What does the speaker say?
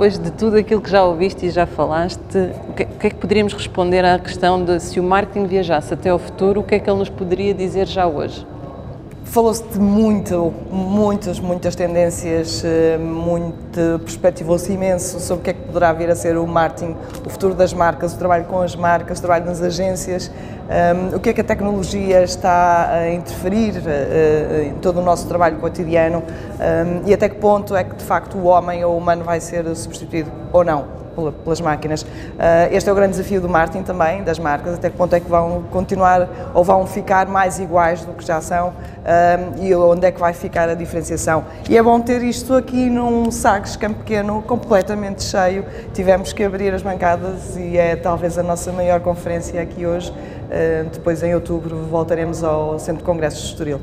depois de tudo aquilo que já ouviste e já falaste, o que é que poderíamos responder à questão de se o marketing viajasse até ao futuro, o que é que ele nos poderia dizer já hoje? Falou-se de muitas tendências, perspectivou-se imenso sobre o que é que poderá vir a ser o marketing, o futuro das marcas, o trabalho com as marcas, o trabalho nas agências, o que é que a tecnologia está a interferir em todo o nosso trabalho cotidiano e até que ponto é que de facto o homem ou o humano vai ser substituído ou não pelas máquinas. Este é o grande desafio do marketing também, das marcas, até que ponto é que vão continuar ou vão ficar mais iguais do que já são e onde é que vai ficar a diferenciação. E é bom ter isto aqui num Sagres Campo Pequeno completamente cheio, tivemos que abrir as bancadas e é talvez a nossa maior conferência aqui hoje. Depois em outubro voltaremos ao Centro de Congressos de Estoril.